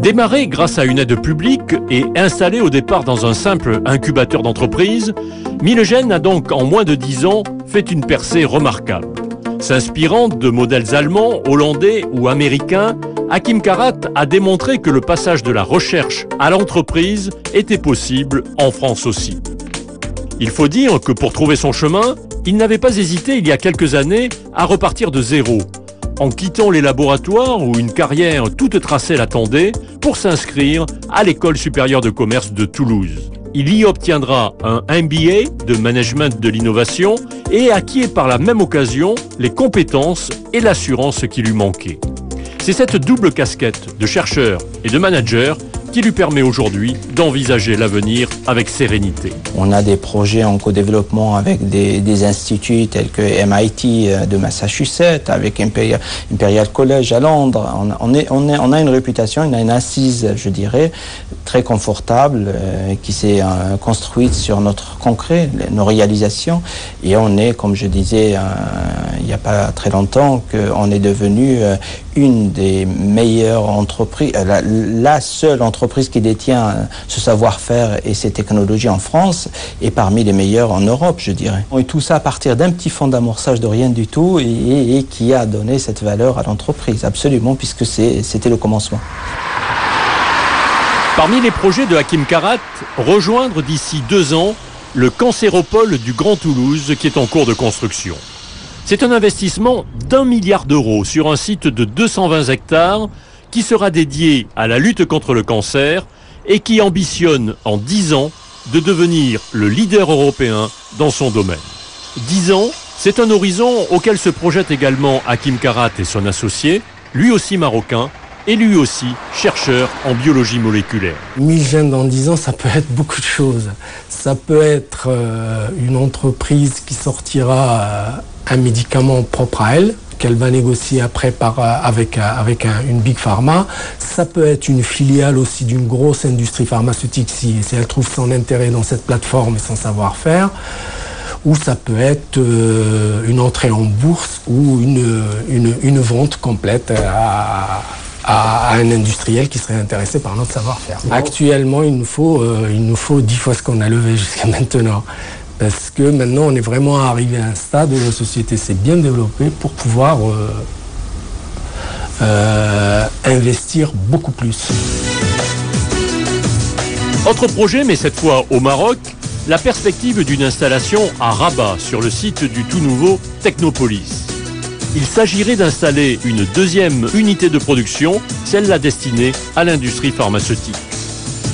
Démarré grâce à une aide publique et installé au départ dans un simple incubateur d'entreprise, Milegen a donc en moins de 10 ans fait une percée remarquable. S'inspirant de modèles allemands, hollandais ou américains, Hakim Karat a démontré que le passage de la recherche à l'entreprise était possible en France aussi. Il faut dire que pour trouver son chemin, il n'avait pas hésité il y a quelques années à repartir de zéro, en quittant les laboratoires où une carrière toute tracée l'attendait pour s'inscrire à l'École supérieure de commerce de Toulouse. Il y obtiendra un MBA de management de l'innovation et acquiert par la même occasion les compétences et l'assurance qui lui manquaient. C'est cette double casquette de chercheur et de manager qui lui permet aujourd'hui d'envisager l'avenir avec sérénité. On a des projets en co-développement avec des instituts tels que MIT de Massachusetts, avec Imperial College à Londres. On a une réputation, on a une assise, je dirais, très confortable qui s'est construite sur notre concret, nos réalisations. Et on est, comme je disais il n'y a pas très longtemps, qu'on est devenu une des meilleures entreprises, la seule entreprise qui détient ce savoir-faire et ces technologies en France est parmi les meilleures en Europe, je dirais. Et tout ça à partir d'un petit fonds d'amorçage de rien du tout et qui a donné cette valeur à l'entreprise, absolument, puisque c'était le commencement. Parmi les projets de Hakim Karat, rejoindre d'ici 2 ans le cancéropole du Grand Toulouse qui est en cours de construction. C'est un investissement d'1 milliard d'euros sur un site de 220 hectares qui sera dédié à la lutte contre le cancer et qui ambitionne en 10 ans de devenir le leader européen dans son domaine. 10 ans, c'est un horizon auquel se projette également Hakim Karat et son associé, lui aussi marocain et lui aussi chercheur en biologie moléculaire. Milegen dans 10 ans, ça peut être beaucoup de choses. Ça peut être une entreprise qui sortira un médicament propre à elle, qu'elle va négocier après avec une big pharma. Ça peut être une filiale aussi d'une grosse industrie pharmaceutique si elle trouve son intérêt dans cette plateforme et son savoir-faire. Ou ça peut être une entrée en bourse ou une vente complète à un industriel qui serait intéressé par notre savoir-faire. Actuellement, il nous faut 10 fois ce qu'on a levé jusqu'à maintenant. Parce que maintenant, on est vraiment arrivé à un stade où la société s'est bien développée pour pouvoir investir beaucoup plus. Autre projet, mais cette fois au Maroc, la perspective d'une installation à Rabat, sur le site du tout nouveau Technopolis. Il s'agirait d'installer une deuxième unité de production, celle-là destinée à l'industrie pharmaceutique.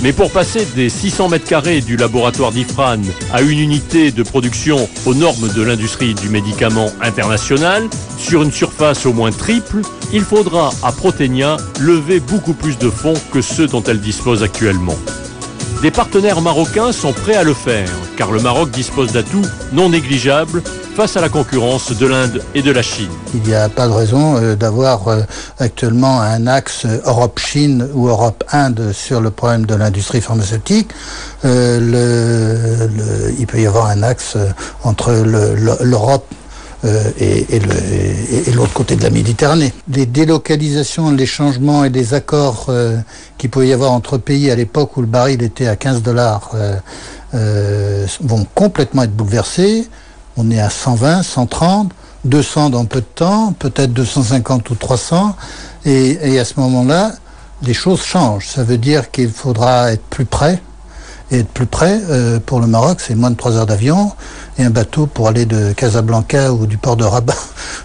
Mais pour passer des 600 mètres carrés du laboratoire d'Ifrane à une unité de production aux normes de l'industrie du médicament international, sur une surface au moins triple, il faudra à Proténia lever beaucoup plus de fonds que ceux dont elle dispose actuellement. Des partenaires marocains sont prêts à le faire, car le Maroc dispose d'atouts non négligeables face à la concurrence de l'Inde et de la Chine. Il n'y a pas de raison d'avoir actuellement un axe Europe-Chine ou Europe-Inde sur le problème de l'industrie pharmaceutique. Il peut y avoir un axe entre l'Europe et l'autre côté de la Méditerranée. Les délocalisations, les changements et les accords qu'il pouvait y avoir entre pays à l'époque où le baril était à $15 vont complètement être bouleversés. On est à 120, 130, 200 dans peu de temps, peut-être 250 ou 300. Et à ce moment-là, les choses changent. Ça veut dire qu'il faudra être plus près. Et être plus près, pour le Maroc, c'est moins de 3 heures d'avion. Et un bateau pour aller de Casablanca ou du port de Rabat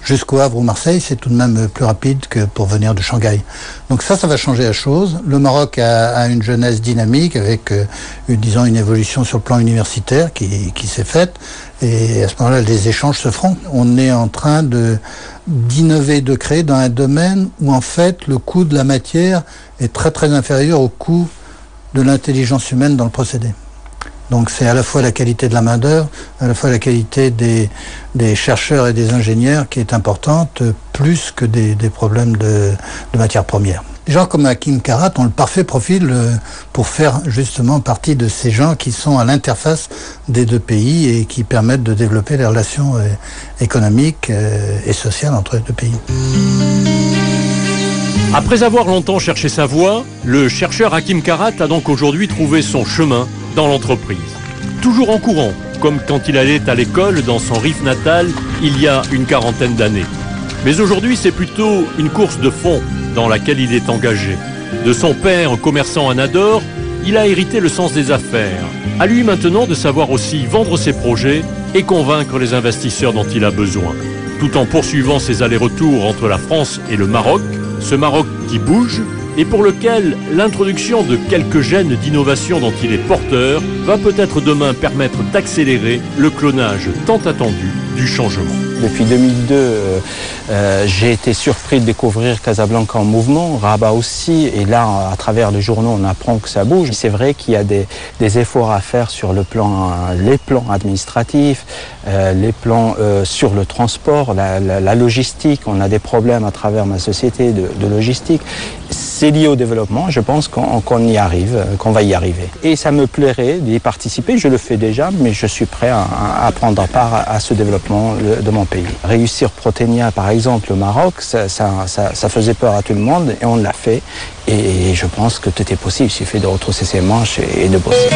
jusqu'au Havre ou Marseille, c'est tout de même plus rapide que pour venir de Shanghai. Donc ça va changer la chose. Le Maroc a une jeunesse dynamique avec, disons, une évolution sur le plan universitaire qui s'est faite. Et à ce moment-là, les échanges se feront. On est en train d'innover, de créer dans un domaine où, en fait, le coût de la matière est très, très inférieur au coût de l'intelligence humaine dans le procédé. Donc c'est à la fois la qualité de la main-d'œuvre, à la fois la qualité des chercheurs et des ingénieurs qui est importante, plus que des problèmes de matières premières. Des gens comme Hakim Karat ont le parfait profil pour faire justement partie de ces gens qui sont à l'interface des deux pays et qui permettent de développer les relations économiques et sociales entre les deux pays. Après avoir longtemps cherché sa voie, le chercheur Hakim Karat a donc aujourd'hui trouvé son chemin dans l'entreprise. Toujours en courant, comme quand il allait à l'école dans son Rif natal il y a une quarantaine d'années. Mais aujourd'hui, c'est plutôt une course de fond dans laquelle il est engagé. De son père, commerçant à Nador, il a hérité le sens des affaires. À lui maintenant de savoir aussi vendre ses projets et convaincre les investisseurs dont il a besoin. Tout en poursuivant ses allers-retours entre la France et le Maroc, ce Maroc qui bouge et pour lequel l'introduction de quelques gènes d'innovation dont il est porteur va peut-être demain permettre d'accélérer le clonage tant attendu du changement. Depuis 2002, j'ai été surpris de découvrir Casablanca en mouvement, Rabat aussi, et là, à travers les journaux, on apprend que ça bouge. C'est vrai qu'il y a des efforts à faire sur les plans administratifs, les plans sur le transport, la logistique. On a des problèmes à travers ma société de logistique. C'est lié au développement, je pense qu'on y arrive, qu'on va y arriver. Et ça me plairait d'y participer, je le fais déjà, mais je suis prêt à prendre part à ce développement de mon pays. Réussir Proténia, par exemple, au Maroc, ça faisait peur à tout le monde et on l'a fait. Et je pense que tout est possible, il suffit de retrousser ses manches et de bosser.